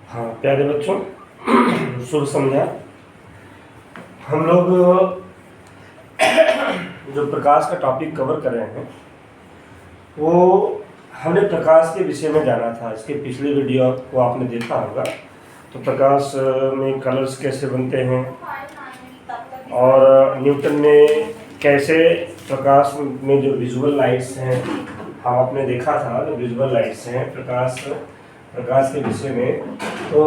हाँ प्यारे बच्चों, शुभ संध्या। हम लोग जो प्रकाश का टॉपिक कवर कर रहे हैं वो हमने प्रकाश के विषय में जाना था। इसके पिछले वीडियो को आपने देखा होगा। तो प्रकाश में कलर्स कैसे बनते हैं और न्यूटन ने कैसे प्रकाश में जो विजुअल लाइट्स हैं हम आपने देखा था। जो विजुअल लाइट्स हैं प्रकाश के विषय में, तो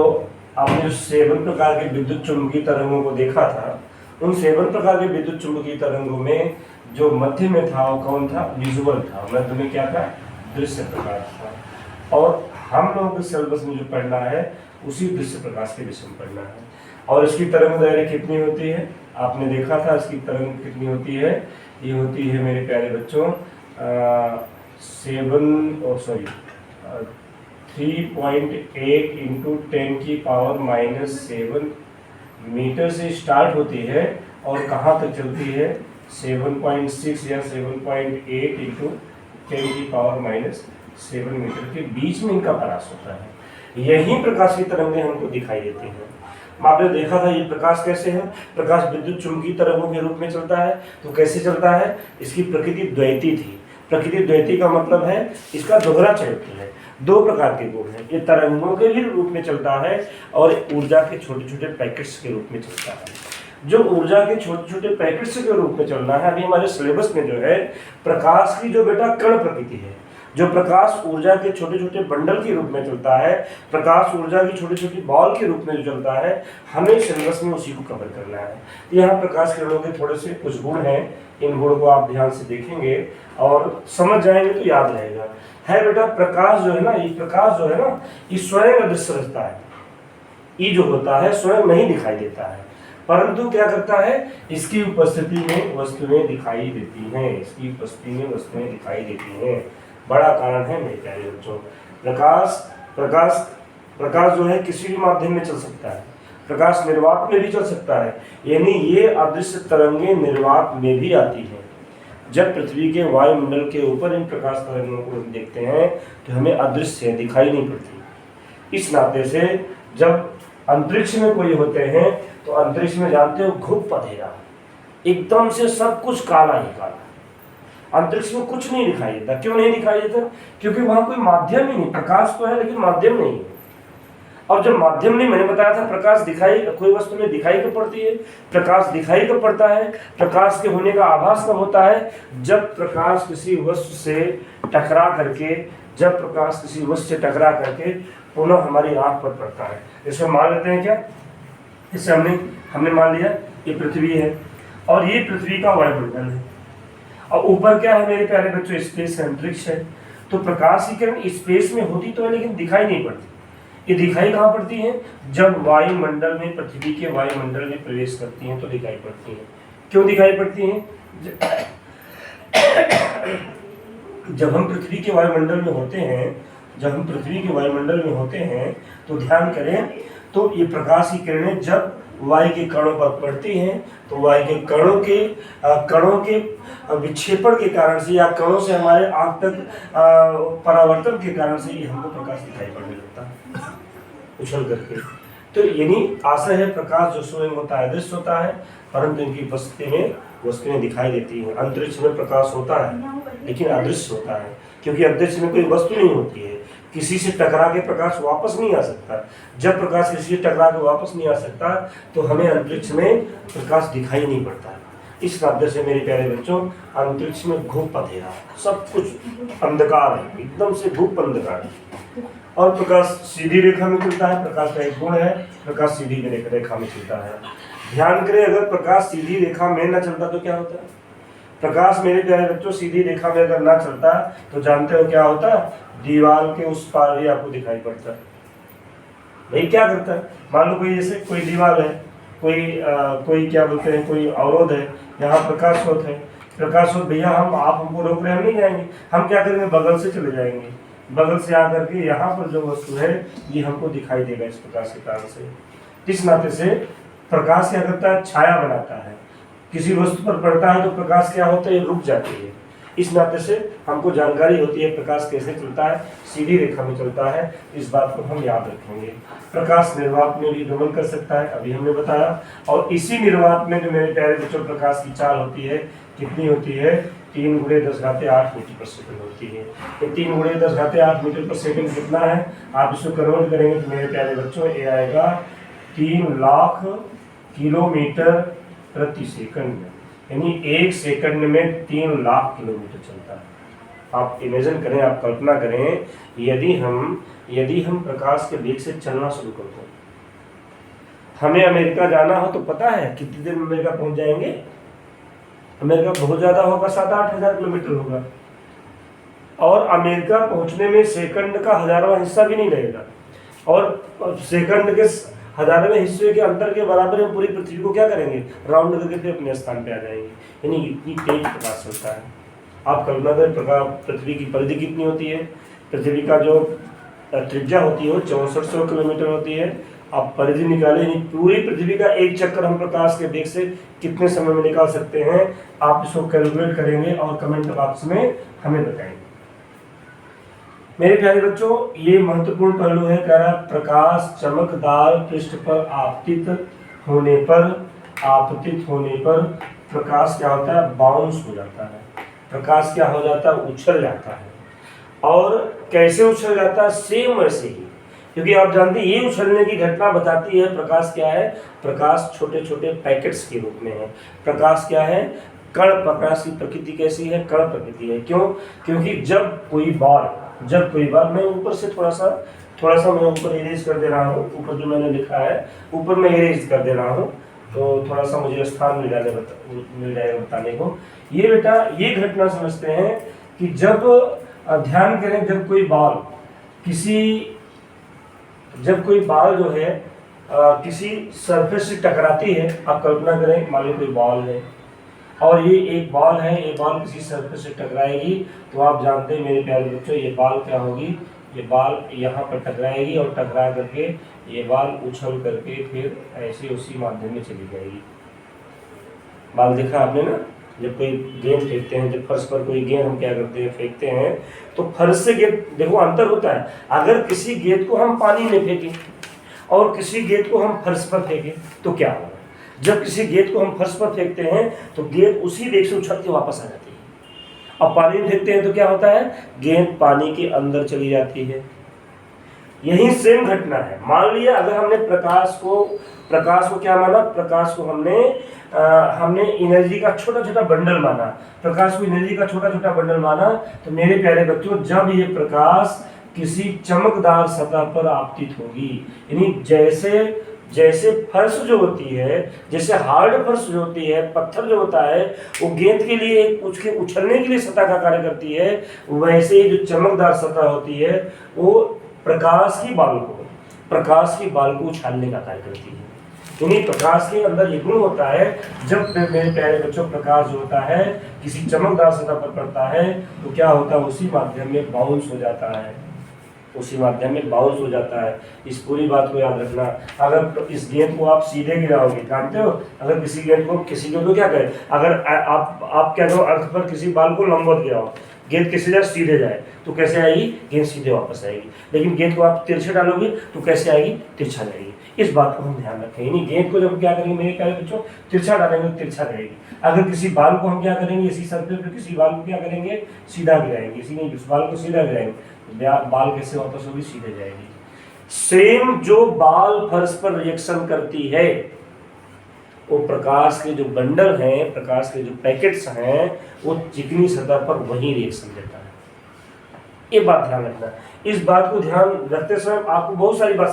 आपने जो 7 प्रकार के विद्युत चुंबकीय तरंगों को देखा था, उन 7 प्रकार के विद्युत चुंबकीय तरंगों में जो मध्य में था वो कौन था? विजुअल था। मध्य में क्या था? दृश्य प्रकाश था। और हम लोगों के सिलेबस में जो पढ़ना है उसी दृश्य प्रकाश के विषय में पढ़ना है। और इसकी तरंग दैर्घ्य कितनी होती है? आपने देखा था इसकी तरंग कितनी होती है। ये होती है मेरे प्यारे बच्चों 3.8 इंटू 10⁻⁻7 मीटर से स्टार्ट होती है और कहाँ तक चलती है? 7.6 या 7.8 इंटू 10⁻⁻7 मीटर के बीच में इनका प्रकाश होता है। यही प्रकाश की तरंगें हमको दिखाई देती हैं। आपने देखा था ये प्रकाश कैसे है। प्रकाश विद्युत चुंबकीय तरंगों के रूप में चलता है। तो कैसे चलता है? इसकी प्रकृति द्वैती थी। प्रकृति द्वैती का मतलब है इसका दोहरा चरित्र है। 2 प्रकार के गुण हैं। ये तरंगों के भी रूप में चलता है और ऊर्जा के छोटे छोटे पैकेट्स के रूप में चलता है। जो ऊर्जा के छोटे छोटे पैकेट्स के रूप में चलना है, अभी हमारे सिलेबस में जो है प्रकाश की जो बेटा कण प्रकृति है, जो प्रकाश ऊर्जा के छोटे छोटे बंडल के रूप में चलता है, प्रकाश ऊर्जा की छोटी छोटी बॉल के रूप में जो चलता है, हमें सिलेबस में उसी को कवर करना है। यहाँ प्रकाश किरणों के थोड़े से कुछ गुण हैं। इन गुणों को आप ध्यान से देखेंगे और समझ जाएंगे तो याद रहेगा। है बेटा प्रकाश जो है ना, ये प्रकाश जो है ना, ये स्वयं अदृश्य रहता है। ये जो होता है स्वयं नहीं दिखाई देता है, परंतु क्या करता है? इसकी उपस्थिति में वस्तुएं दिखाई देती हैं। इसकी उपस्थिति में वस्तुएं दिखाई देती हैं। बड़ा कारण है मेरे प्यारे बच्चों। प्रकाश जो है किसी भी माध्यम में चल सकता है। प्रकाश निर्वात में भी चल सकता है, यानी ये अदृश्य तरंगें निर्वात में भी आती हैं। जब पृथ्वी के वायुमंडल के ऊपर इन प्रकाश तरंगों को हम देखते हैं तो हमें अदृश्य दिखाई नहीं पड़ती। इस नाते से जब अंतरिक्ष में कोई होते हैं तो अंतरिक्ष में जानते हो घुप अंधेरा, एकदम से सब कुछ काला ही काला। अंतरिक्ष में कुछ नहीं दिखाई देता। क्यों नहीं दिखाई देता? क्योंकि वहां कोई माध्यम ही नहीं। प्रकाश तो है लेकिन माध्यम नहीं है। और जब माध्यम नहीं, मैंने बताया था प्रकाश दिखाई, कोई वस्तु में दिखाई कब पड़ती है? प्रकाश दिखाई कब पड़ता है? प्रकाश के होने का आभास कब होता है? जब प्रकाश किसी वस्तु से टकरा करके पुनः हमारी आंख पर पड़ता है। इसे मान लेते हैं क्या? इसे हमने मान लिया ये पृथ्वी है और ये पृथ्वी का वायुमंडल है और ऊपर क्या है मेरे प्यारे बच्चों? स्पेस है, अंतरिक्ष है। तो प्रकाश की किरण स्पेस में होती तो है लेकिन दिखाई नहीं पड़ती। ये दिखाई कहाँ पड़ती है? जब वायुमंडल में, पृथ्वी के वायुमंडल में प्रवेश करती हैं तो दिखाई पड़ती हैं। क्यों दिखाई पड़ती हैं? जब हम पृथ्वी के वायुमंडल में होते हैं तो ध्यान करें, तो ये प्रकाश की किरणें जब वायु के कणों पर पड़ती हैं तो वायु के कणों के विक्षेपण के कारण से या कणों से हमारे आंख तक परावर्तन के कारण से ये हमको प्रकाश दिखाई पड़ने लगता है उछल करके। तो यानी आशय है प्रकाश जो स्वयं होता है अदृश्य होता है, परंतु इनकी उपस्थिति में वस्तुएं दिखाई देती हैं। अंतरिक्ष में प्रकाश होता है लेकिन अदृश्य होता है, क्योंकि अंतरिक्ष में कोई वस्तु नहीं होती है। किसी से टकरा के प्रकाश वापस नहीं आ सकता। जब प्रकाश किसी से टकरा के वापस नहीं आ सकता तो हमें अंतरिक्ष में प्रकाश दिखाई नहीं पड़ता। इस नाते से मेरे प्यारे बच्चों, अंतरिक्ष में घुप अंधेरा, सब कुछ अंधकार है, एकदम से घुप अंधकार है। और प्रकाश सीधी रेखा में चलता है। प्रकाश का एक गुण है, प्रकाश सीधी रेखा में चलता है। ध्यान करें, अगर प्रकाश सीधी रेखा में न चलता तो क्या होता है? प्रकाश मेरे प्यारे बच्चों सीधी रेखा में अगर ना चलता तो जानते हो क्या होता? दीवार के उस पार ही आपको दिखाई पड़ता है। भाई क्या करता है? मान लो कोई जैसे कोई दीवार है, कोई क्या बोलते हैं, कोई अवरोध है, यहाँ प्रकाश स्रोत है। प्रकाश स्रोत भैया आप हमको रोक रहे, हम नहीं जाएंगे। हम क्या करेंगे? बगल से चले जाएंगे। बगल से आकर के यहाँ पर जो वस्तु है ये हमको दिखाई देगा इस प्रकाश के कारण से। इस नाते से प्रकाश क्या करता है? छाया बनाता है। किसी वस्तु पर पड़ता है तो प्रकाश क्या होता है? रुक जाती है। इस नाते से हमको जानकारी होती है प्रकाश कैसे चलता है, सीधी रेखा में चलता है। इस बात को हम याद रखेंगे। प्रकाश निर्वात में भी गमन कर सकता है, अभी हमने बताया। और इसी निर्वात में जो मेरे प्यारे बच्चों प्रकाश की चाल होती है, कितनी होती है? 3 × 10⁸ मीटर पर सेकंड होती है। तो 3 × 10⁸ मीटर पर सेकंड कितना है? आप इसको कन्वर्ट करेंगे तो मेरे प्यारे बच्चों ये आएगा 3 लाख किलोमीटर प्रति सेकंड, यानी 1 सेकंड में 3 लाख किलोमीटर चलता है। आप इमेजिन करें, आप कल्पना करें, यदि हम प्रकाश के वेग से चलना शुरू कर दें, हमें अमेरिका जाना हो तो पता है कितनी देर में अमेरिका पहुंच जाएंगे? अमेरिका बहुत ज़्यादा होगा, 7-8 हज़ार किलोमीटर होगा। और अमेरिका पहुंचने में सेकंड का 1000वां हिस्सा भी नहीं लगेगा, और सेकंड के 1000वें हिस्से के अंतर के बराबर हम पूरी पृथ्वी को क्या करेंगे? राउंड करके फिर अपने स्थान पे आ जाएंगे। यानी इतनी तेज प्रकाश चलता है। आप कल्पना करें प्रकाश, पृथ्वी की परिधि कितनी होती है? पृथ्वी का जो त्रिज्या होती है वो 6400 किलोमीटर होती है। आप परिधि निकालें, यानी पूरी पृथ्वी का एक चक्कर हम प्रकाश के वेग से कितने समय में निकाल सकते हैं? आप इसको कैलकुलेट करेंगे और कमेंट बॉक्स में हमें बताएंगे। मेरे प्यारे बच्चों, ये महत्वपूर्ण पहलू है। कह रहा प्रकाश चमकदार पृष्ठ पर आपतित होने पर प्रकाश क्या होता है? बाउंस हो जाता है। प्रकाश क्या हो जाता है? उछल जाता है। और कैसे उछल जाता है? सेम वैसे ही, क्योंकि आप जानते हैं ये उछलने की घटना बताती है प्रकाश क्या है? प्रकाश छोटे छोटे पैकेट्स के रूप में है। प्रकाश क्या है? कण। प्रकाश की प्रकृति कैसी है? कण प्रकृति है। क्यों? क्योंकि जब कोई बार मैं ऊपर से थोड़ा सा मैं ऊपर इरेज कर दे रहा हूँ। ऊपर जो मैंने लिखा है ऊपर मैं इरेज कर दे रहा हूँ, तो थोड़ा सा मुझे स्थान मिल जाएगा बताने को। ये बेटा ये घटना समझते हैं कि जब ध्यान करें, जब कोई बाल जो है किसी सरफेस से टकराती है। आप कल्पना करें, मान लो कोई बॉल है और ये एक बॉल है, ये बॉल किसी सरफेस से टकराएगी, तो आप जानते हैं मेरे प्यारे बच्चों ये बॉल क्या होगी? ये बॉल यहाँ पर टकराएगी और टकरा करके ये बॉल उछल करके फिर ऐसे उसी माध्यम में चली जाएगी। बॉल देखा आपने ना? जब कोई गेंद फेंकते हैं, जब फर्श पर कोई गेंद हम क्या करते हैं? फेंकते हैं, तो फर्श से गेंद, देखो अंतर होता है। अगर किसी गेंद को हम पानी में फेंकें और किसी गेंद को हम फर्श पर फेंकें तो क्या होगा? जब किसी गेंद को हम फर्श पर फेंकते हैं तो गेंद उसी वेग से उछल के वापस आ जाती है, और पानी में फेंकते हैं तो क्या होता है? गेंद पानी के अंदर चली जाती है। यही सेम घटना है। मान लिया अगर हमने प्रकाश को क्या माना? प्रकाश को हमने एनर्जी का छोटा छोटा बंडल माना। प्रकाश को एनर्जी का छोटा छोटा बंडल माना, तो मेरे प्यारे बच्चों जब ये प्रकाश किसी चमकदार सतह पर आपतित होगी, यानी जैसे फर्श जो होती है, जैसे हार्ड फर्श जो होती है, पत्थर जो होता है वो गेंद के लिए उसके उछलने के लिए सतह का कार्य करती है, वैसे ही जो चमकदार सतह होती है वो प्रकाश की बाल को उछालने का कार्य करती है। यानी प्रकाश के अंदर ये गुण होता है, जब मेरे प्यारे बच्चों प्रकाश जो होता है किसी चमकदार सतह पर पड़ता है तो क्या होता है? उसी माध्यम में बाउंस हो जाता है। इस पूरी बात को याद रखना। अगर इस गेंद को आप सीधे गिराओगे, जानते हो, अगर किसी गेंद को क्या करें? अगर आप क्या करो, अर्थ पर किसी बाल को लंबवत गिराओ, गेंद किसी जगह सीधे जाए तो कैसे आएगी? गेंद सीधे वापस आएगी। लेकिन गेंद को आप तिरछे डालोगे तो कैसे आएगी? तिरछा जाएगी। इस बात को हम ध्यान रखें। यानी गेंद को जब क्या करेंगे मेरे प्यारे बच्चों? तिरछा डालेंगे तो तिरछा रहेगी। अगर किसी बाल को हम क्या करेंगे? इसी सरफेस पर किसी बाल को क्या करेंगे? सीधा गिराएंगे। इसी नहीं, इस बाल को सीधा गिराएंगे, बाल कैसे वापस होगी? सीधे जाएगी। सेम जो बाल फर्श पर रिएक्शन करती है वो प्रकाश के जो बंडल हैं, प्रकाश के जो पैकेट्स हैं, वो चिकनी सतह पर वही रिएक्शन देता है। ये बात ध्यान रखना। इस बात को ध्यान रखते समय आपको बहुत सारी बात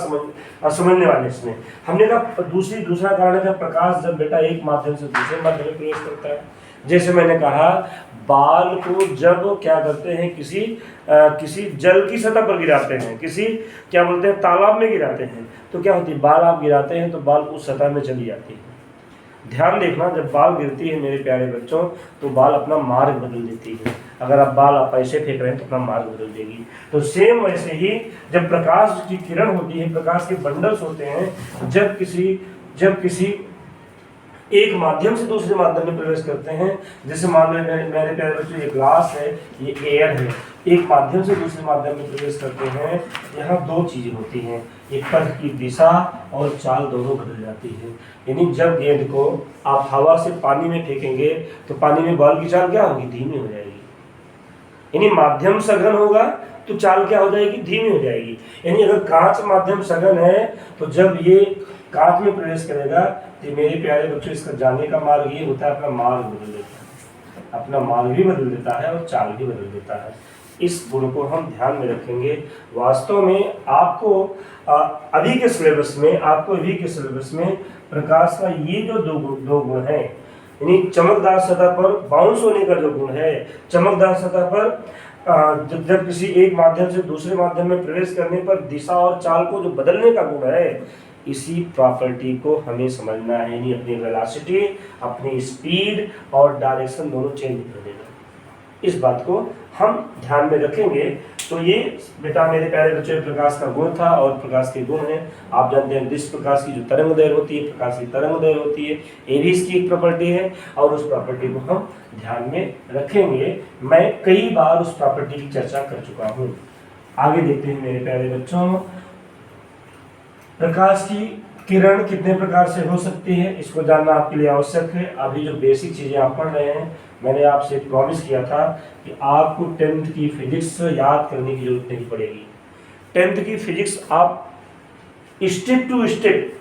समझने वाले इसमें। हमने कहा दूसरा कारण है प्रकाश जब बेटा एक माध्यम से दूसरे माध्यम में प्रवेश करता है। जैसे मैंने कहा बाल को जब क्या करते हैं किसी जल की सतह पर गिराते हैं, किसी क्या बोलते हैं तालाब में गिराते हैं, तो क्या होती है? बाल आप गिराते हैं तो बाल उस सतह में चली जाती है। ध्यान देखना, जब बाल गिरती है मेरे प्यारे बच्चों तो बाल अपना मार्ग बदल देती है। अगर आप बाल ऐसे फेंक रहे हैं तो अपना मार्ग बदल देगी। तो सेम वैसे ही जब प्रकाश की किरण होती है, प्रकाश के बंडल्स होते हैं, जब किसी एक माध्यम से दूसरे माध्यम में प्रवेश करते हैं। जैसे मान लो मेरे प्यारे बच्चों ये ग्लास है, ये एयर है, एक माध्यम से दूसरे माध्यम में प्रवेश करते हैं। यहाँ दो चीजें होती हैं, एक पथ की दिशा और चाल दोनों बदल जाती है। यानी जब गेंद को आप हवा से पानी में फेंकेंगे तो पानी में बॉल की चाल क्या होगी, धीमी हो जाएगी। यानी माध्यम सघन होगा तो चाल क्या हो जाएगी, धीमी हो जाएगी। यानी अगर कांच माध्यम सघन है तो जब ये कांच में प्रवेश करेगा तो मेरे प्यारे बच्चों इसका जाने का मार्ग ये होता है, अपना मार्ग बदल देता है, अपना मार्ग भी बदल देता है और चाल भी बदल देता है। इस गुण को हम ध्यान में रखेंगे। वास्तव में आपको अभी के सिलेबस में प्रकाश का ये जो दो गुण है, यानी चमकदार सतह पर बाउंस होने का जो गुण है, चमकदार सतह पर जब किसी एक माध्यम से दूसरे माध्यम में प्रवेश करने पर दिशा और चाल को जो बदलने का गुण है, इसी प्रॉपर्टी को हमें समझना है। यानी अपनी वेलोसिटी, अपनी स्पीड और डायरेक्शन दोनों चेंज कर देना, इस बात को हम ध्यान में रखेंगे। तो ये बेटा मेरे प्यारे बच्चों प्रकाश का गुण था और प्रकाश के गुण हैं। आप जानते हैं जिस प्रकाश की जो तरंग दैर्घ्य होती है, प्रकाश की तरंग दैर्घ्य होती है, ये भी इसकी एक प्रॉपर्टी है और उस प्रॉपर्टी को हम ध्यान में रखेंगे। मैं कई बार उस प्रॉपर्टी की चर्चा कर चुका हूँ। आगे देखते हैं मेरे प्यारे बच्चों, प्रकाश की किरण कितने प्रकार से हो सकती है, इसको जानना आपके लिए आवश्यक है। अभी जो बेसिक चीजें आप पढ़ रहे हैं, मैंने आपसे प्रॉमिस किया था कि आपको 10th की फिजिक्स याद करने की जरूरत नहीं पड़ेगी। 10th की फिजिक्स आप स्टेप टू स्टेप,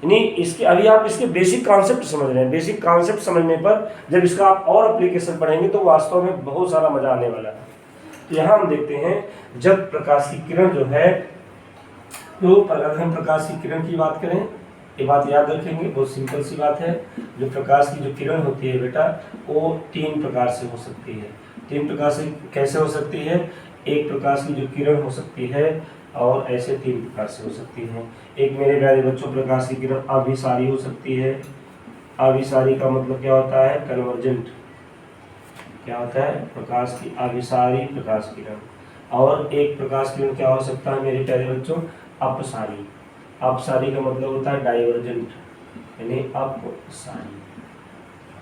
यानी इसके अभी आप इसके बेसिक कॉन्सेप्ट समझ रहे हैं। बेसिक कॉन्सेप्ट समझने पर जब इसका आप और एप्लीकेशन पढ़ेंगे तो वास्तव में बहुत सारा मजा आने वाला है। तो यहाँ हम देखते हैं, जब प्रकाश की किरण जो है, तो अगर हम प्रकाश की किरण की बात करें, ये बात याद रखेंगे, बहुत सिंपल सी बात है। जो प्रकाश की जो किरण होती है बेटा, वो 3 प्रकार से हो सकती है। 3 प्रकार से कैसे हो सकती है? एक प्रकाश की जो किरण हो सकती है और ऐसे 3 प्रकार से हो सकती है। एक मेरे प्यारे बच्चों, प्रकाश की किरण अभिसारी हो सकती है। अभिसारी का मतलब क्या होता है? कन्वर्जेंट। क्या होता है? प्रकाश की अभिसारी प्रकाश किरण। और एक प्रकाश किरण क्या हो सकता है मेरे प्यारे बच्चों? अपसारी। अपसारी का मतलब होता है डाइवर्जेंट, यानी अपसारी।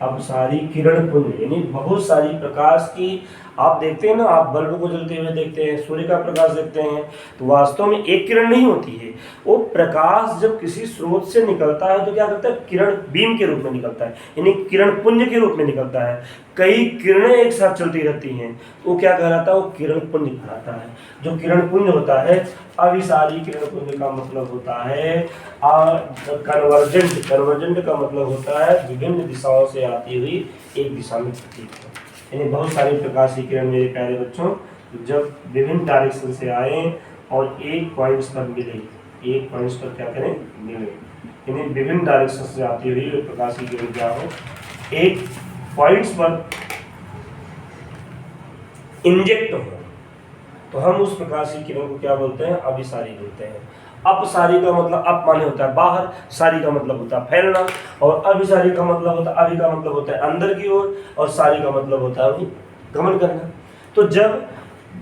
अपसारी किरण पुंज, यानी बहुत सारी प्रकाश की आप देखते हैं ना, आप बल्ब को जलते हुए देखते हैं, सूर्य का प्रकाश देखते हैं, तो वास्तव में एक किरण नहीं होती है। वो प्रकाश जब किसी स्रोत से निकलता है तो क्या करता है? किरण बीम के रूप में निकलता है, यानी किरण पुंज के रूप में निकलता है। कई किरणें एक साथ चलती रहती हैं, वो क्या कहलाता है? वो किरण पुंज कहलाता है। जो किरण पुंज होता है, अभिसारी किरण पुंज का मतलब होता है कन्वर्जेंट। कन्वर्जेंट का मतलब होता है विभिन्न दिशाओं से आती हुई एक दिशा में प्रतीत है। यानी बहुत सारी प्रकाश की किरण मेरे प्यारे बच्चों जब विभिन्न डायरेक्शन से आए और एक पॉइंट्स पर मिले, एक पॉइंट्स पर क्या करें? मिले, यानी विभिन्न डायरेक्शन से आती हुई प्रकाश की किरण क्या हो, एक पॉइंट्स पर इंजेक्ट हो, तो हम उस प्रकाश की किरण को क्या बोलते हैं? अभिसारी बोलते हैं। अपसारी का मतलब अप माने होता है बाहर, सारी का मतलब होता है फैलना, और अभिसारी का मतलब होता है, अभि का मतलब होता है अंदर की ओर, और सारी का मतलब होता है गमन करना। तो जब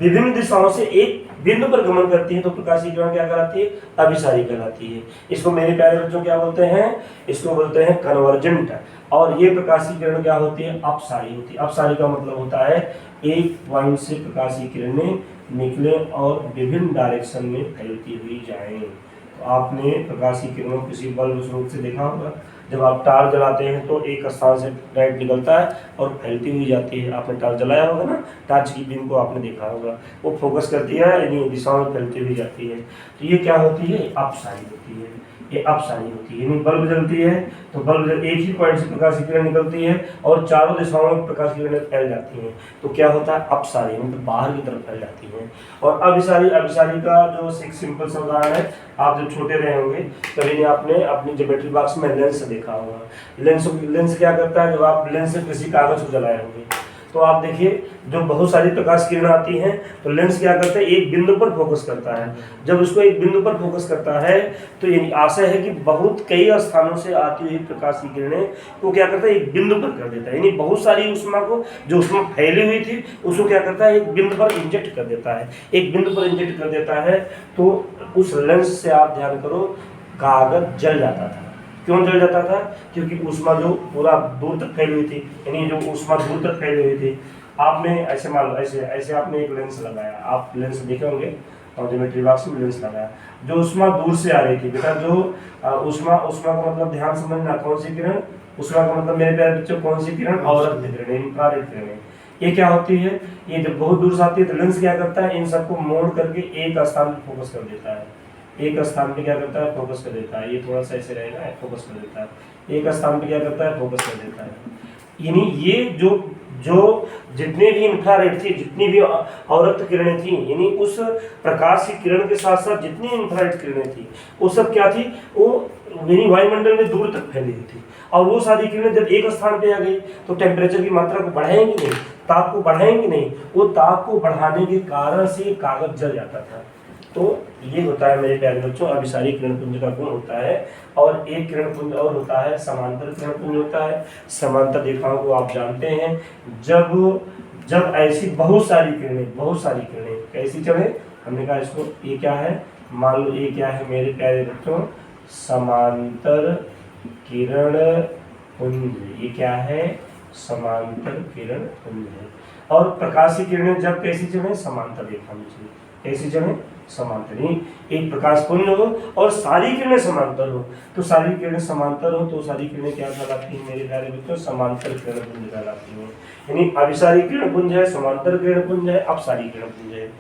विभिन्न दिशाओं से एक बिंदु पर गमन करती है तो प्रकाश की किरण क्या कहलाती है? अभिसारी कहलाती है। इसको मेरे प्यारे बच्चों क्या बोलते हैं? इसको बोलते हैं कन्वर्जेंट। और ये प्रकाश की किरण क्या होती है? अपसारी होती है। अपसारी का मतलब होता है एक पॉइंट से प्रकाश की किरणें निकले और विभिन्न डायरेक्शन में फैलती हुई जाएं। तो आपने प्रकाश की किरणों किसी बल्ब स्रोत से देखा होगा, जब आप टार्च जलाते हैं तो एक स्थान से लाइट निकलता है और फैलती हुई जाती है। आपने टार्च जलाया होगा ना, टार्च की बीम को आपने देखा होगा, वो फोकस करती है यानी दिशाओं में फैलती हुई जाती है। तो ये क्या होती है? अपसारी होती है। ये अपसारी होती है, यानी बल्ब जलती है तो बल्ब जब एक ही पॉइंट से प्रकाश की किरण निकलती है और चारों दिशाओं में प्रकाश की किरणें फैल जाती हैं, तो क्या होता है? अपसारी, मतलब बाहर की तरफ फैल जाती हैं। और अभिसारी, अभिसारी का जो एक सिंपल सा उदाहरण है, आप जब छोटे रहे होंगे तभी आपने अपनी ज्योमेट्री बॉक्स में लेंस देखा होगा। लेंस क्या करता है? जब आप लेंस से किसी कागज को जलाए होंगे तो आप देखिए जो बहुत सारी प्रकाश किरणें आती हैं तो लेंस क्या करता है? एक बिंदु पर फोकस करता है। जब उसको एक बिंदु पर फोकस करता है तो ये आशा है कि बहुत कई स्थानों से आती हुई प्रकाश की किरणें को क्या करता है? एक बिंदु पर कर देता है, यानी बहुत सारी ऊष्मा को जो ऊष्मा फैली हुई थी उसको क्या करता है? एक बिंदु पर इंजेक्ट कर देता है, एक बिंदु पर इंजेक्ट कर देता है। तो उस लेंस से आप ध्यान करो, कागज जल जाता था। क्यों जल जाता था? क्योंकि ऊष्मा जो पूरा दूर तक फैली हुई थी, यानी जो ऊष्मा दूर तक फैली हुई थी। आपने ऐसे मान लो, ऐसे ऐसे आपने एक लेंस लगाया, आप लेंस देखे होंगे और ज्योमेट्री बॉक्स में लेंस लगाया, जो ऊष्मा दूर से आ रही थी बेटा, जो ऊष्मा ऊष्मा का मतलब ध्यान समझना, कौन सी किरण? ऊष्मा का मतलब मेरे प्यारे बच्चों कौन सी किरण? अवरक्त किरण, इंफ्रारेड किरण। ये क्या होती है? ये जब बहुत दूर से आती है तो लेंस क्या करता है? इन सबको मोड़ करके एक स्थान पर फोकस कर देता है। एक स्थान पे क्या करता है? फोकस कर देता है। ये थोड़ा सा ऐसे रहेगा, फोकस कर देता है। एक स्थान पे क्या करता है? फोकस कर देता है। यानी ये जो जो जितने भी इंफ्रारेड थी, जितनी भी अवरक्त किरणें थी, यानी उस प्रकाश की किरण के साथ साथ जितनी इंफ्रारेड किरणें थी, वो सब क्या थी? वो यानी वायुमंडल में दूर तक फैली हुई थी। और वो सारी किरणें जब एक स्थान पे आ गई तो टेम्परेचर की मात्रा को बढ़ाएंगी नहीं, ताप को बढ़ाएंगी नहीं। वो ताप को बढ़ाने के कारण से कागज जल जाता था। तो ये होता है मेरे प्यारे बच्चों अभिसारी किरण पुंज का गुण होता है। और एक किरण पुंज और होता है समांतर किरण पुंज होता है। समांतर रेखाओं को आप जानते हैं, जब ऐसी बहुत सारी किरणें कैसी चले, हमने कहा इसको, ये क्या है? मान लो ये क्या है मेरे प्यारे बच्चों? समांतर किरण पुंज। ये क्या है? समांतर किरण पुंज है। और प्रकाश की किरणें जब कैसी चले? समांतर रेखा में चले। कैसी चले? समांतर। एक प्रकाश पुंज हो और सारी किरणें समांतर हो, तो सारी किरणें समांतर हो तो सारी किरणें क्या कहलाती हैं मेरे प्यारे बच्चों? समांतर किरण पुंज कहलाती हैं। यानी अभिसारी किरण पुंज है, समांतर किरण पुंज है, अपसारी किरण पुंज है।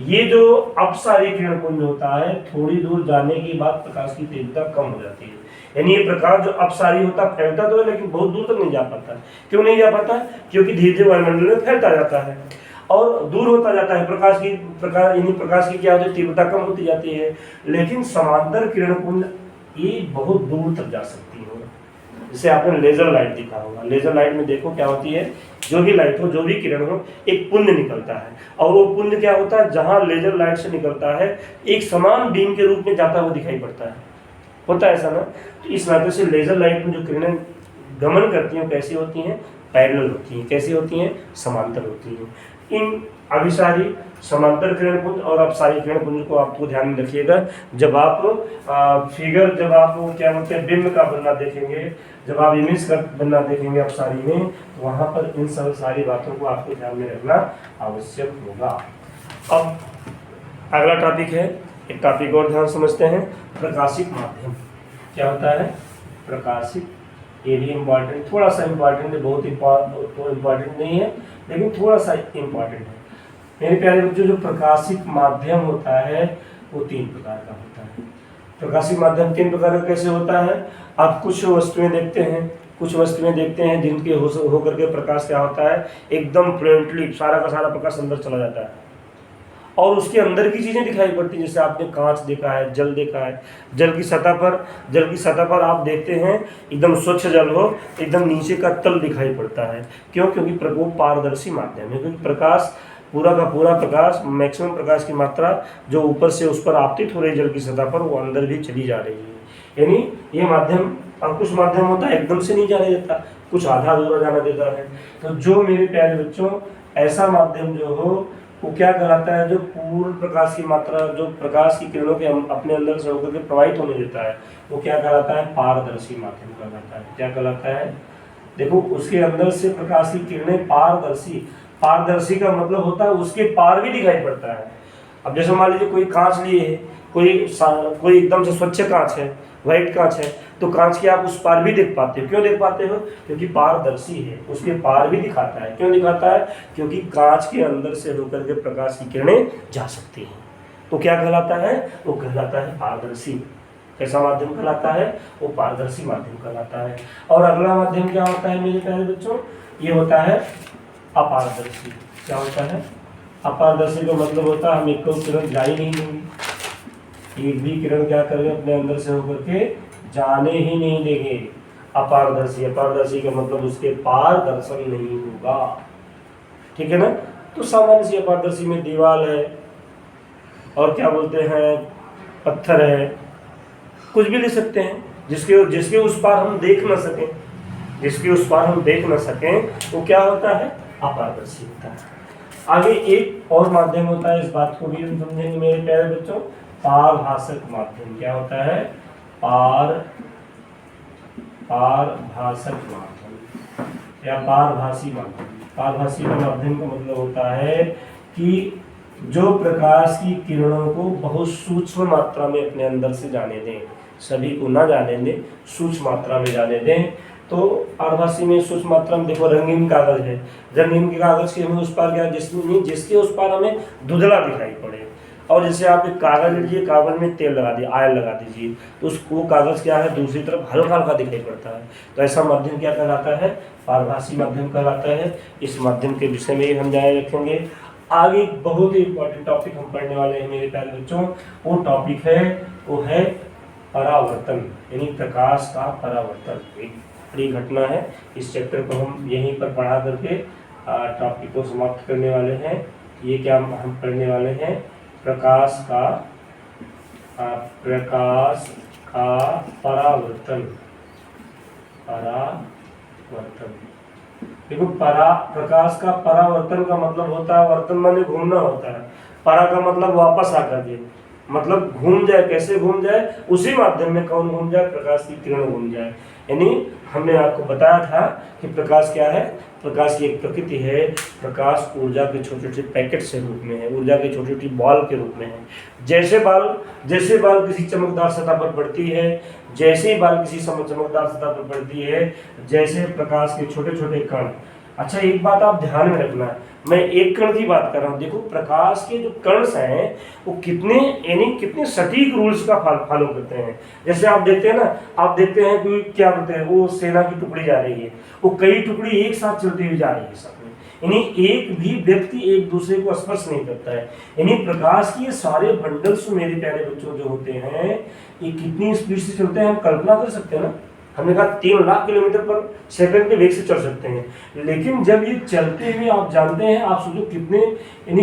ये जो अपसारी किरण पुंज होता है, थोड़ी दूर जाने के बाद प्रकाश की तीव्रता कम हो जाती है। यानी ये प्रकाश जो अपसारी होता फैलता तो है लेकिन बहुत दूर तक नहीं जा पाता। क्यों नहीं जा पाता? क्योंकि धीरे धीरे वायुमंडल में फैलता जाता है और दूर होता जाता है। प्रकाश की क्या होती है? तीव्रता कम होती जाती है। लेकिन समांतर किरण पुंज ये बहुत दूर तक जा सकती है। जैसे आपने लेजर लाइट देखा होगा, लेजर लाइट में देखो क्या होती है, जो भी लाइट हो, जो भी किरण हो, एक पुंज निकलता है। और वो पुंज क्या होता है? जहां लेजर लाइट से निकलता है एक समान बीम के रूप में जाता हुआ दिखाई पड़ता है। होता है ऐसा ना? तो इस नाते से लेजर लाइट में जो किरणें गमन करती हैं कैसी होती हैं? पैरेलल होती हैं। कैसी होती हैं? समांतर होती हैं। इन अभिसारी, समांतर किरण पुंज और अपसारी किरण पुंज को आपको ध्यान में रखिएगा। जब आप जब आप क्या बोलते हैं, बिंब का बनना देखेंगे, जब आप इमेज का बनना देखेंगे अपसारी में, तो वहां पर इन सब सारी बातों को आपको ध्यान में रखना आवश्यक होगा। अब अगला टॉपिक है, एक टॉपिक और ध्यान समझते हैं, प्रकाशिक माध्यम। क्या होता है? प्रकाशिक। ये भी इम्पॉर्टेंट, थोड़ा सा इम्पॉर्टेंट है, बहुत इम्पॉर्टेंट नहीं है लेकिन थोड़ा सा इम्पॉर्टेंट है मेरे प्यारे बच्चों। जो प्रकाशिक माध्यम होता है वो 3 प्रकार का होता है। प्रकाशिक माध्यम 3 प्रकार का कैसे होता है? आप कुछ वस्तुएं देखते हैं जिनके होकर के प्रकाश क्या होता है? एकदम फ्लुएंटली सारा का सारा प्रकाश अंदर चला जाता है और उसके अंदर की चीजें दिखाई पड़ती हैं। जैसे आपने कांच देखा है, जल देखा है, जल की सतह पर आप देखते हैं एकदम स्वच्छ जल हो, एकदम नीचे का तल दिखाई पड़ता है। क्यों? क्योंकि वो पारदर्शी माध्यम है। क्योंकि प्रकाश, पूरा का पूरा प्रकाश, मैक्सिमम प्रकाश की मात्रा जो ऊपर से उस पर आपतित हो रही जल की सतह पर, वो अंदर भी चली जा रही है। यानी ये माध्यम, और कुछ माध्यम होता है एकदम से नहीं जाने देता, कुछ आधा अधूरा जाना देता है। तो जो मेरे प्यारे बच्चों ऐसा माध्यम जो हो वो क्या कहलाता है? जो पूर्ण प्रकाश की मात्रा, जो प्रकाश की किरणों के अपने अंदर से होकर के प्रवाहित होने देता है, वो क्या कहलाता है? पारदर्शी माध्यम कहलाता है। क्या कहलाता है? देखो, उसके अंदर से प्रकाश की किरणें पारदर्शी का मतलब होता है उसके पार भी दिखाई पड़ता है। अब जैसे मान लीजिए कोई कांच लिए है, कोई एकदम से स्वच्छ कांच है, व्हाइट कांच है, तो कांच के आप उस पार भी देख पाते हो। क्यों देख पाते हो? क्योंकि पारदर्शी है, उसके पार भी दिखाता है। क्यों दिखाता है? क्योंकि कांच के अंदर से होकर के प्रकाश की किरणें जा सकती हैं। तो क्या कहलाता है? वो कहलाता है पारदर्शी। कैसा माध्यम कहलाता है? वो पारदर्शी माध्यम कहलाता है। और अगला माध्यम क्या होता है मेरे प्यारे बच्चों? ये होता है अपारदर्शी। क्या होता है? अपारदर्शी का मतलब होता है हम एक किरण जा ही नहीं देंगे, एक भी किरण क्या करेंगे अपने अंदर से होकर के जाने ही नहीं देंगे। अपारदर्शी का मतलब उसके पार दर्शन नहीं होगा। ठीक है ना? तो सामान्य सी अपारदर्शी में दीवार है और क्या बोलते हैं, पत्थर है, कुछ भी ले सकते हैं जिसके उस पार हम देख ना सकें, वो क्या होता है? अपारदर्शी होता है। आगे एक और माध्यम होता है, इस बात को भी हम समझेंगे मेरे प्यारे बच्चों, पारभाषक माध्यम। क्या होता है? पारभाषक माध्यम या पारभाषी माध्यम। पारभाषी माध्यम का मतलब होता है कि जो प्रकाश की किरणों को बहुत सूक्ष्म मात्रा में अपने अंदर से जाने दें, सभी को ना जाने दें, सूक्ष्म मात्रा में जाने दें। तो पारभाषी में सूक्ष्म मात्रा में देखो रंगीन कागज है, रंगीन के कागज के हमें उस पार क्या जिसके उस पार हमें धुंधला दिखाई पड़े। और जैसे आप एक कागज लीजिए, कागज में तेल लगा दिए, ऑयल लगा दीजिए, तो उसको कागज क्या है दूसरी तरफ हल्का हल्का दिखाई पड़ता है। तो ऐसा माध्यम क्या कहलाता है? पारभाषी माध्यम कहलाता है। इस माध्यम के विषय में ही हम जारी रखेंगे। आगे बहुत ही इंपॉर्टेंट टॉपिक हम पढ़ने वाले हैं मेरे प्यारे बच्चों, वो टॉपिक है वो है परावर्तन, यानी प्रकाश का परावर्तन। एक बड़ी घटना है। इस चैप्टर को हम यहीं पर पढ़ा करके टॉपिक को समाप्त करने वाले हैं। ये क्या हम पढ़ने वाले हैं? प्रकाश का परावर्तन। देखो प्रकाश का परावर्तन का मतलब होता है, वर्तन माने घूमना होता है, परा का मतलब वापस आकर के, मतलब घूम जाए। कैसे घूम जाए? उसी माध्यम में कौन घूम जाए? प्रकाश की किरण घूम जाए। यानी हमने आपको बताया था कि प्रकाश क्या है? प्रकाश की एक प्रकृति है। प्रकाश ऊर्जा के छोटे छोटे पैकेट से रूप में है, ऊर्जा के छोटी छोटी बॉल के रूप में है। जैसे बाल किसी चमकदार सतह पर पड़ती है, जैसे ही बाल किसी चमकदार सतह पर पड़ती है, जैसे प्रकाश के छोटे छोटे कण। अच्छा, एक बात आप ध्यान में रखना, मैं एक कण की बात कर रहा हूँ। देखो प्रकाश के जो कण हैं वो कितने सटीक रूल्स का फॉलो करते हैं। जैसे आप देखते हैं ना, आप देखते हैं कि क्या बोलते हैं, वो सेना की टुकड़ी जा रही है, वो कई टुकड़ी एक साथ चलती हुई जा रही है साथ में, यानी एक भी व्यक्ति एक दूसरे को स्पर्श नहीं करता है। यानी प्रकाश की ये सारे बंडल्स मेरे प्यारे बच्चों जो होते हैं, ये कितनी स्पीड से चलते हैं हम कल्पना कर सकते हैं ना। हमने कहा 3 लाख किलोमीटर पर सेकंड के वेग से चल सकते हैं, लेकिन जब ये चलते हुए आप जानते हैं, आप सोचो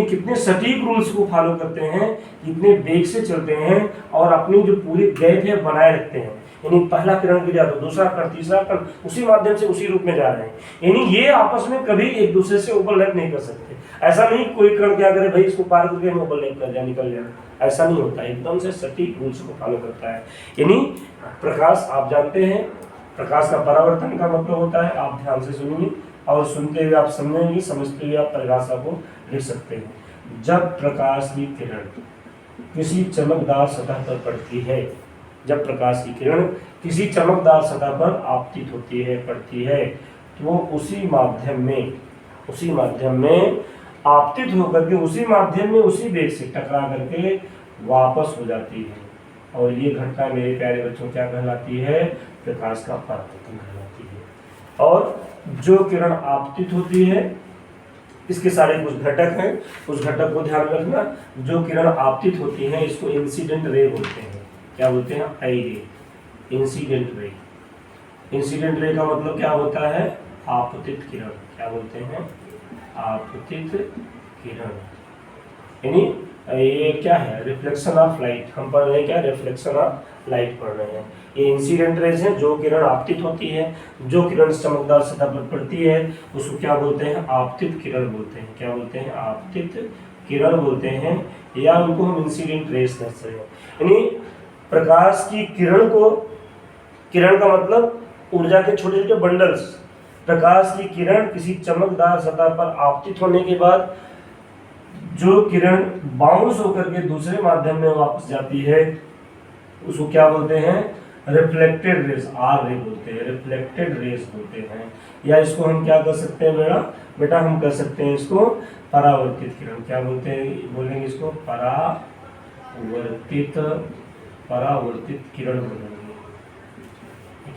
कितने सटीक रूल्स को फॉलो करते हैं, कितने वेग से चलते हैं और अपनी जो पूरी गैप है बनाए रखते हैं। यानी पहला किरण गिरा तो दूसरा कण, तीसरा कण उसी माध्यम से उसी रूप में जा रहे हैं। यानी ये आपस में कभी एक दूसरे से ओवरलैप नहीं कर सकते। ऐसा नहीं कोई कण क्या करे, भाई इसको पार करके हम ओवरलैप कर जाए, निकल जाए, ऐसा नहीं होता। एकदम से सटीक रूल्स को फॉलो करता है। यानी प्रकाश आप जानते हैं, प्रकाश का परावर्तन का मतलब होता है, आप ध्यान से सुनिए और सुनते हुए आप समझेंगे, समझते हुए आप परिभाषा को लिख सकते हैं। जब प्रकाश की किरण किसी चमकदार सतह पर पड़ती है, जब प्रकाश की किरण किसी चमकदार सतह पर आपतित होती है, पड़ती है, तो उसी माध्यम में आपतित होकर के उसी माध्यम में उसी वेग से टकरा करके वापस हो जाती है। और ये घटना मेरे प्यारे बच्चों क्या कहलाती है? प्रकाश का परावर्तन कहलाती है। और जो किरण आपतित होती है, इसके सारे कुछ घटक हैं, उस घटक को ध्यान रखना। जो किरण आपतित होती है इसको इंसिडेंट रे बोलते हैं। क्या बोलते हैं? आई रे, इंसिडेंट रे। इंसिडेंट रे का मतलब क्या होता है? आपतित किरण। क्या बोलते हैं? आपतित किरण। यानी ये क्या है? Reflection of light. हम पढ़ रहे हैं क्या? रिफ्लेक्शन ऑफ लाइट पढ़ रहे हैं। ये इंसिडेंट रेज है, जो किरण आपतित होती है, जो किरण चमकदार सतह पर पड़ती है, उसको क्या बोलते हैं? आपतित किरण बोलते हैं। क्या बोलते हैं? आपतित किरण बोलते हैं, या उनको हम इंसिडेंट रेज कहते हैं। यानी प्रकाश की किरण का मतलब ऊर्जा के छोटे छोटे बंडल्स। प्रकाश की किरण किसी चमकदार सतह पर आपतित होने के बाद जो किरण बाउंस होकर के दूसरे माध्यम में वापस जाती है, उसको क्या बोलते हैं? रिफ्लेक्टेड रेज, आर रे बोलते हैं, रिफ्लेक्टेड रेज बोलते हैं। या इसको हम क्या कर सकते हैं बेटा हम कर सकते हैं इसको परावर्तित किरण। क्या बोलते हैं? बोलेंगे इसको परावर्तित किरण बोलेंगे।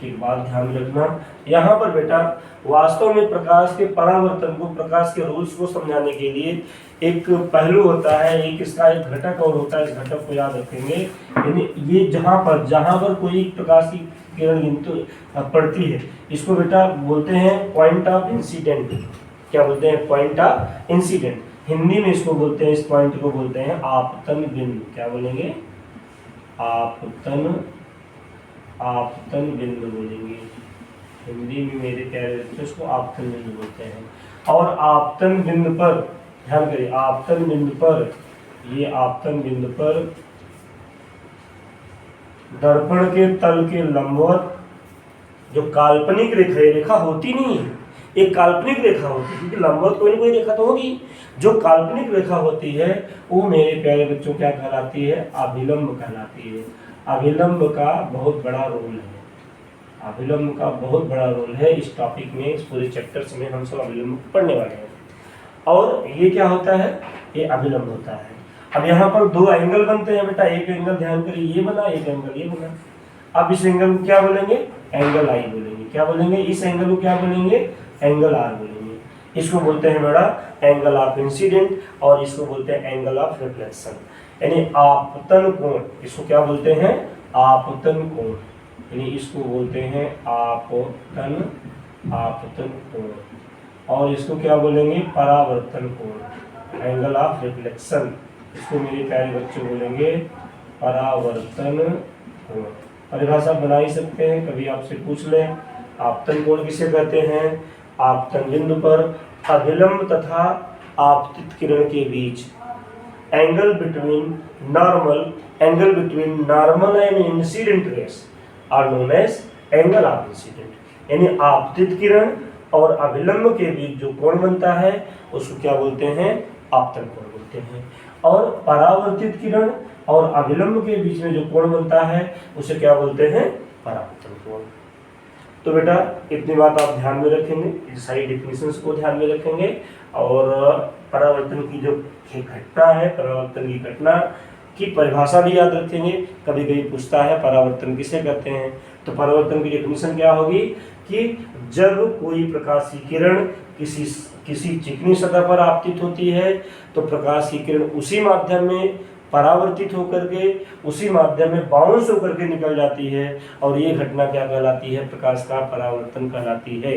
एक बात ध्यान रखना, यहाँ पर बेटा वास्तव में प्रकाश के परावर्तन को, प्रकाश के रूल्स को समझाने के लिए एक पहलू होता है, एक इसका एक घटक और होता है। इस घटक को याद रखेंगे। यानी ये जहाँ पर कोई प्रकाश की किरण पड़ती है, इसको बेटा बोलते हैं पॉइंट ऑफ इंसिडेंट। क्या बोलते हैं? Point of incident. हिंदी में इसको बोलते हैं, इस पॉइंट को बोलते हैं आपतन बिंदु। क्या बोलेंगे? आपतन बिंदु बोलेंगे हिंदी में मेरे प्यारे बच्चों, इसको आपतन बिंदु बोलते हैं। और आपतन बिंदु पर ध्यान करिए, आपतन बिंदु पर दर्पण के तल के लंबवत जो काल्पनिक रेखा, ये रेखा होती नहीं है, एक काल्पनिक रेखा होती है, क्योंकि लंबवत कोई ना कोई रेखा तो होगी। जो काल्पनिक रेखा होती है वो मेरे प्यारे बच्चों क्या कहलाती है? अभिलंब कहलाती है। अभिलंब का बहुत बड़ा रोल है, अभिलंब का बहुत बड़ा रोल है इस टॉपिक में, इस पूरे चैप्टर्स में हम सब अभिलंब पढ़ने वाले हैं। और ये क्या होता है? ये अभिलंब होता है। अब यहाँ पर दो एंगल बनते हैं बेटा, एक एंगल ध्यान करिए ये बना, एक एंगल ये बना। अब इस एंगल को क्या बोलेंगे? एंगल आई बोलेंगे। क्या बोलेंगे? इस एंगल को क्या बोलेंगे? एंगल आर बोलेंगे। इसको बोलते हैं बेटा एंगल ऑफ इंसिडेंट, और इसको बोलते हैं एंगल ऑफ रिफ्लेक्शन, यानी आपतन कोण। इसको क्या बोलते हैं? आपतन कोण, यानी इसको बोलते हैं आपतन कोण। और इसको क्या बोलेंगे? परावर्तन कोण, एंगल ऑफ रिफ्लेक्शन। इसको मेरे प्यारे बच्चे बोलेंगे परावर्तन कोण। परिभाषा बना ही सकते हैं, कभी आपसे पूछ लें। आपतन कोण किसे कहते हैं? आपतन बिंदु पर अभिलंब तथा आपतित किरण के बीच angle between normal and incident rays are known as angle of incident. यानी आपतित किरण और अभिलंब के बीच जो कोण बनता है उसको क्या बोलते हैं? आपतन कोण बोलते हैं। और परावर्तित किरण और अभिलंब के बीच में जो कोण बनता है उसे क्या बोलते हैं? परावर्तन कोण। तो बेटा इतनी बात आप ध्यान में रखेंगे, सारी डिफिनेशंस को ध्यान में रखेंगे, और परावर्तन की जो घटना है, परावर्तन की घटना की परिभाषा भी याद रखेंगे। कभी कभी पूछता है परावर्तन किसे कहते हैं, तो परावर्तन की डेफिनेशन क्या होगी कि जब कोई प्रकाश की किरण किसी चिकनी सतह पर आपतित होती है तो प्रकाश की किरण उसी माध्यम में परावर्तित होकर के उसी माध्यम में बाउंस होकर के निकल जाती है, और ये घटना क्या कहलाती है? प्रकाश का परावर्तन कहलाती है।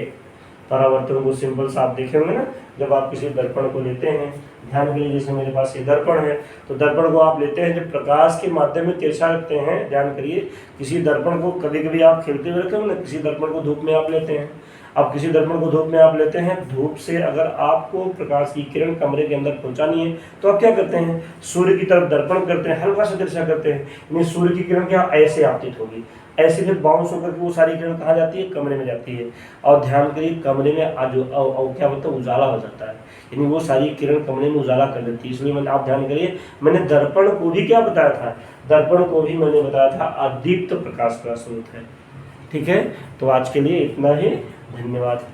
परावर्तन को सिंपल से आप देखेंगे ना, जब आप किसी दर्पण को लेते हैं, ध्यान के लिए, जैसे मेरे पास ये दर्पण है, तो दर्पण को आप लेते हैं जब प्रकाश के माध्यम में तिरछा रखते हैं। ध्यान करिए, किसी दर्पण को कभी कभी आप खेलते हुए रखेंगे ना, किसी दर्पण को धूप में आप लेते हैं। अब किसी दर्पण को धूप में आप लेते हैं, धूप से अगर आपको प्रकाश की किरण कमरे के अंदर पहुंचानी है तो आप क्या करते हैं? सूर्य की तरफ दर्पण करते हैं, हल्का सा तिरछा करते हैं, यानी सूर्य की किरण क्या ऐसे आपतित होगी, ऐसे फिर बाउंस होकर के वो सारी किरण कहाँ जाती है? कमरे में जाती है। और ध्यान करिए, कमरे में क्या होता है? उजाला हो जाता है, यानी वो सारी किरण कमरे में उजाला कर देती है। इसलिए आप ध्यान करिए, मैंने दर्पण को भी क्या बताया था? दर्पण को भी मैंने बताया था अदीप्त प्रकाश का स्रोत है। ठीक है, तो आज के लिए इतना ही, धन्यवाद।